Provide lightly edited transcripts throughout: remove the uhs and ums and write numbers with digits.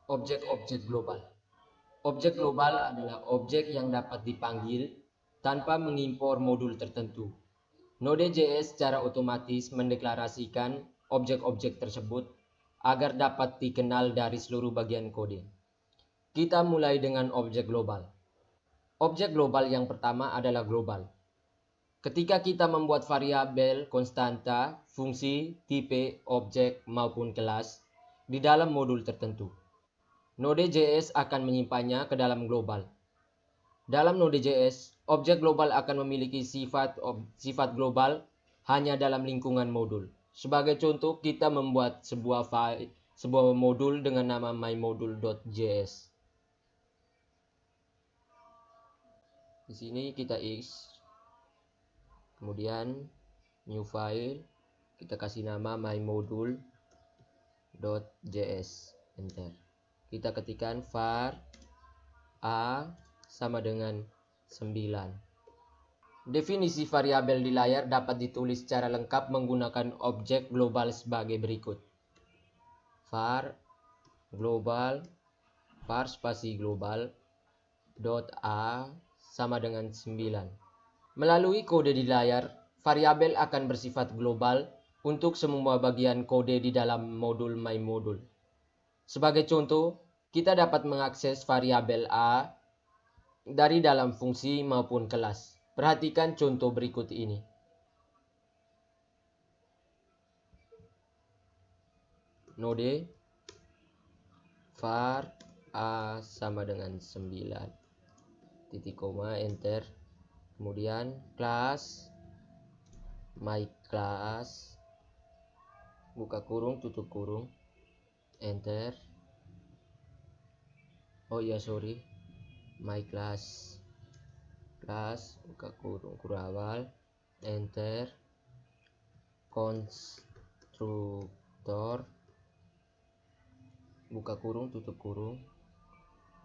Objek-objek global. Objek global adalah objek yang dapat dipanggil tanpa mengimpor modul tertentu. Node.js secara otomatis mendeklarasikan objek-objek tersebut agar dapat dikenal dari seluruh bagian kode. Kita mulai dengan objek global. Objek global yang pertama adalah global. Ketika kita membuat variabel, konstanta, fungsi, tipe, objek, maupun kelas di dalam modul tertentu, Node.js akan menyimpannya ke dalam global. Dalam Node.js, objek global akan memiliki sifat global hanya dalam lingkungan modul. Sebagai contoh, kita membuat sebuah modul dengan nama mymodule.js. Di sini kita is, kemudian new file, kita kasih nama mymodule.js, enter. Kita ketikkan var a sama dengan 9. Definisi variabel di layar dapat ditulis secara lengkap menggunakan objek global sebagai berikut. Var global var spasi global dot a sama dengan 9. Melalui kode di layar, variabel akan bersifat global untuk semua bagian kode di dalam modul mymodule. Sebagai contoh, kita dapat mengakses variabel a dari dalam fungsi maupun kelas. Perhatikan contoh berikut ini. Node var a sama dengan 9. Titik koma, enter. Kemudian class myClass, buka kurung, tutup kurung, enter. Oh iya, sorry. myClass, class, buka kurung, kurawal, enter. Konstruktor, buka kurung, tutup kurung,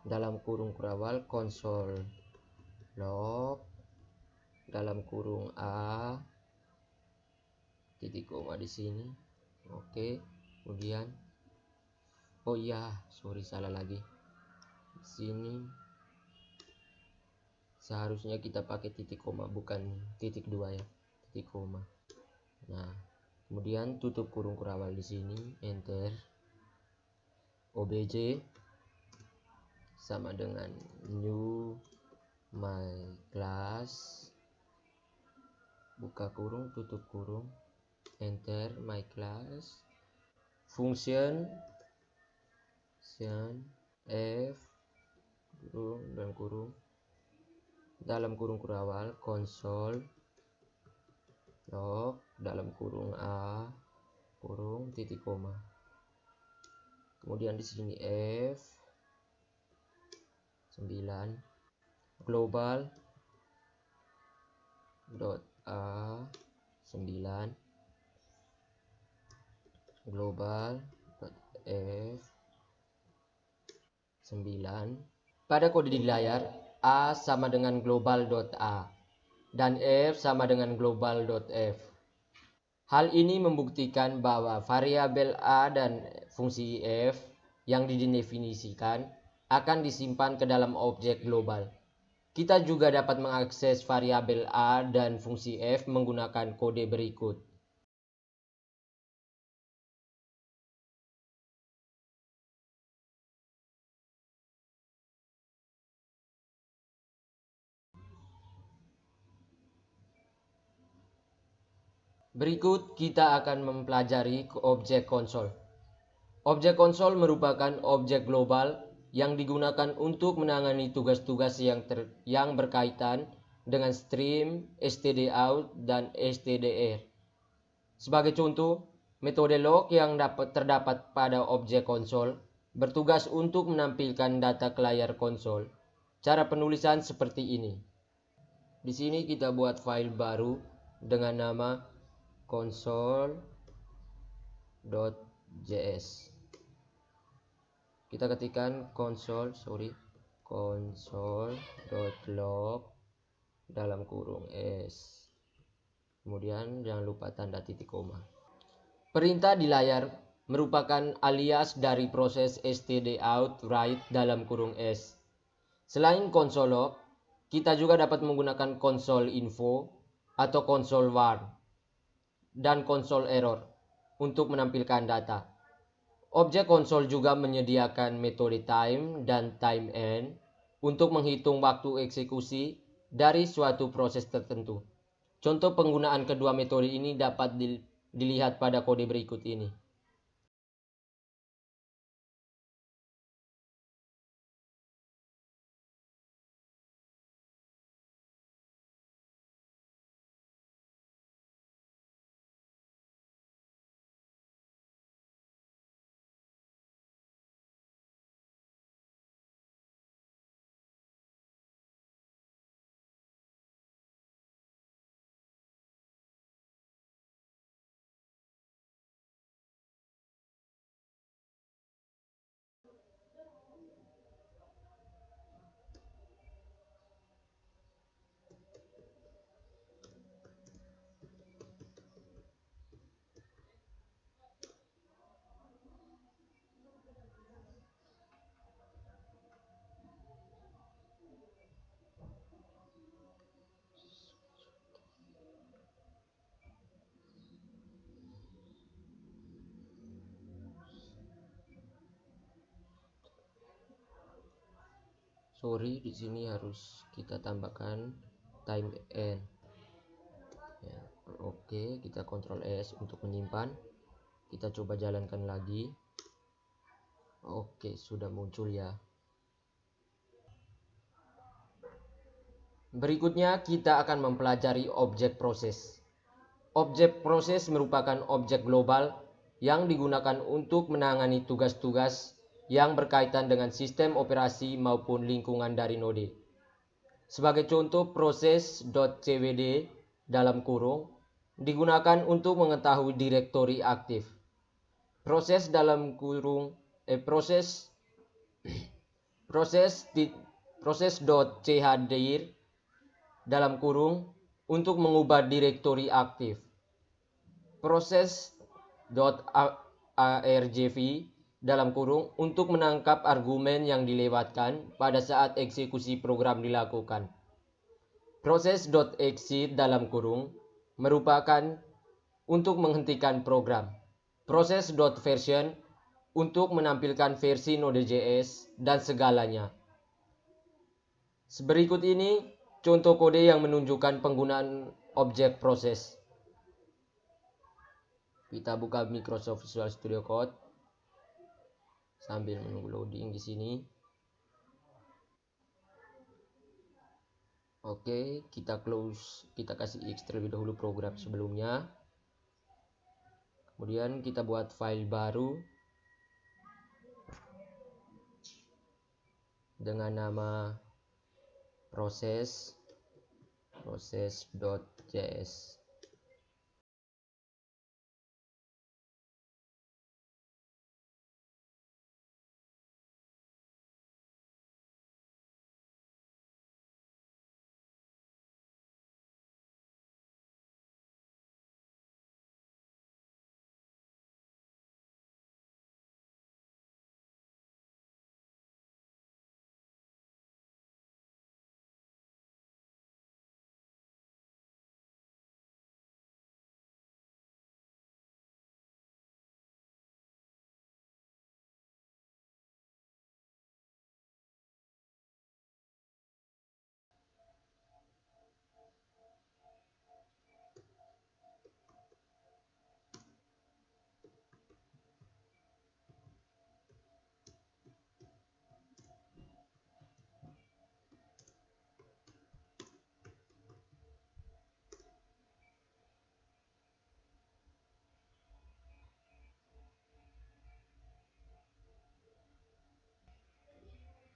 dalam kurung kurawal, konsol log, dalam kurung a, titik koma di sini. Oke, kemudian oh iya, sorry, salah lagi. Di sini seharusnya kita pakai titik koma, bukan titik 2 ya, titik koma. Nah, kemudian tutup kurung kurawal di sini, enter. Obj sama dengan new myClass, buka kurung, tutup kurung, enter. myClass function f kurung dan kurung, dalam kurung kurawal, konsol log, dalam kurung a, kurung, titik koma. Kemudian di sini f 9 global dot a 9 global dot f 9. Pada kode di layar, a sama dengan global dot a dan f sama dengan global dot f. Hal ini membuktikan bahwa variabel a dan fungsi f yang didefinisikan akan disimpan ke dalam objek global. Kita juga dapat mengakses variabel a dan fungsi f menggunakan kode berikut. Berikut kita akan mempelajari objek konsol. Objek konsol merupakan objek global yang digunakan untuk menangani tugas-tugas yang berkaitan dengan stream, stdout, dan stdr. Sebagai contoh, metode log yang terdapat pada objek konsol bertugas untuk menampilkan data ke layar konsol. Cara penulisan seperti ini. Di sini kita buat file baru dengan nama console.js. Kita ketikkan console.log dalam kurung s. Kemudian jangan lupa tanda titik koma. Perintah di layar merupakan alias dari proses stdout write dalam kurung s. Selain konsol log, kita juga dapat menggunakan konsol info atau konsol var dan konsol error untuk menampilkan data. Objek konsol juga menyediakan metode time dan time end untuk menghitung waktu eksekusi dari suatu proses tertentu. Contoh penggunaan kedua metode ini dapat dilihat pada kode berikut ini. Sorry, di sini harus kita tambahkan time end. Ya, oke, kita Ctrl S untuk menyimpan. Kita coba jalankan lagi. Oke, sudah muncul ya. Berikutnya kita akan mempelajari objek proses. Objek proses merupakan objek global yang digunakan untuk menangani tugas-tugas yang berkaitan dengan sistem operasi maupun lingkungan dari node. Sebagai contoh, proses.cwd dalam kurung digunakan untuk mengetahui direktori aktif. Proses dalam kurung proses.chdir dalam kurung untuk mengubah direktori aktif. Proses.argv dalam kurung untuk menangkap argumen yang dilewatkan pada saat eksekusi program dilakukan. Proses.exit dalam kurung merupakan untuk menghentikan program. Proses.version untuk menampilkan versi Node.js dan segalanya. Berikut ini contoh kode yang menunjukkan penggunaan objek proses. Kita buka Microsoft Visual Studio Code sambil menunggu loading di sini. Oke, kita close, kita kasih X terlebih dahulu program sebelumnya. Kemudian kita buat file baru dengan nama proses.js.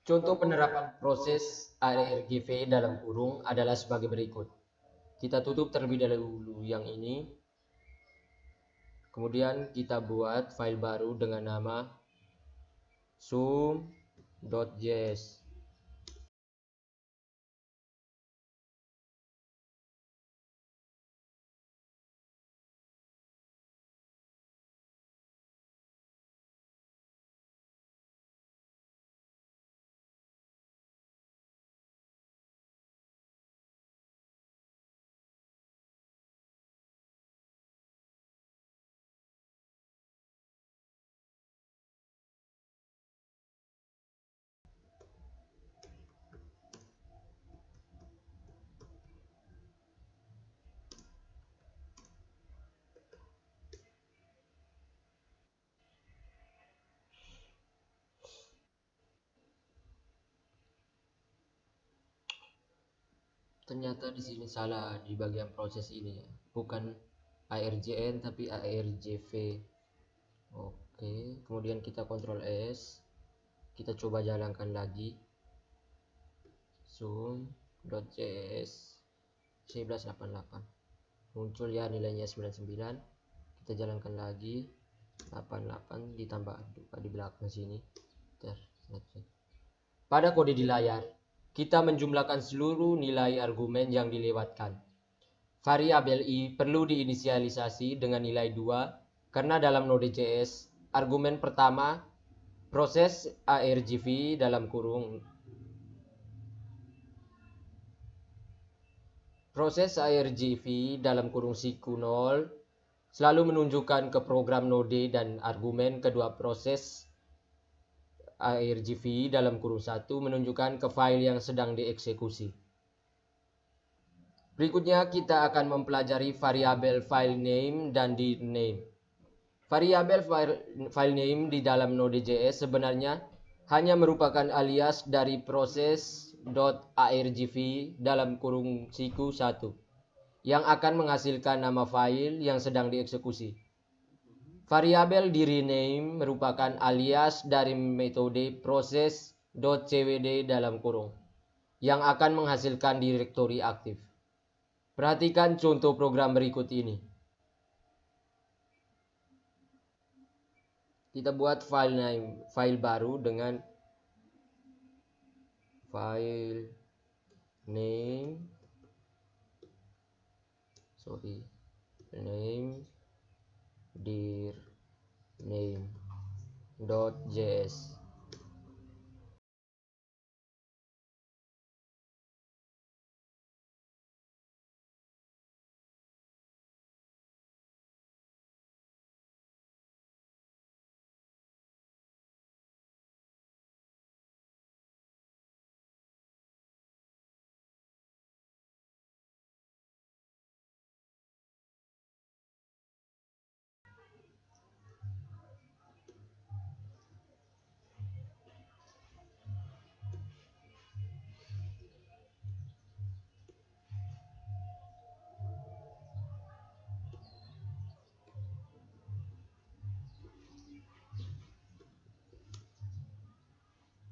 Contoh penerapan proses argv dalam kurung adalah sebagai berikut. Kita tutup terlebih dahulu yang ini. Kemudian kita buat file baru dengan nama sum.js. Ternyata di sini salah di bagian proses ini ya. Bukan ARJN tapi ARJV. Oke, kemudian kita Ctrl S. Kita coba jalankan lagi. Zoom.js 1188. Muncul ya nilainya 99. Kita jalankan lagi. 88 ditambah di belakang sini. Pada kode di layar, kita menjumlahkan seluruh nilai argumen yang dilewatkan. Variabel i perlu diinisialisasi dengan nilai 2 karena dalam Node.js, argumen pertama proses argv dalam kurung siku 0 selalu menunjukkan ke program Node dan argumen kedua proses argv dalam kurung 1 menunjukkan ke file yang sedang dieksekusi. Berikutnya kita akan mempelajari variabel file name dan diname. Variabel file name di dalam Node.js sebenarnya hanya merupakan alias dari proses .argv dalam kurung siku 1 yang akan menghasilkan nama file yang sedang dieksekusi. Variabel di rename merupakan alias dari metode proses.cwd dalam kurung yang akan menghasilkan direktori aktif. Perhatikan contoh program berikut ini. Kita buat file baru dengan file name dir name.js.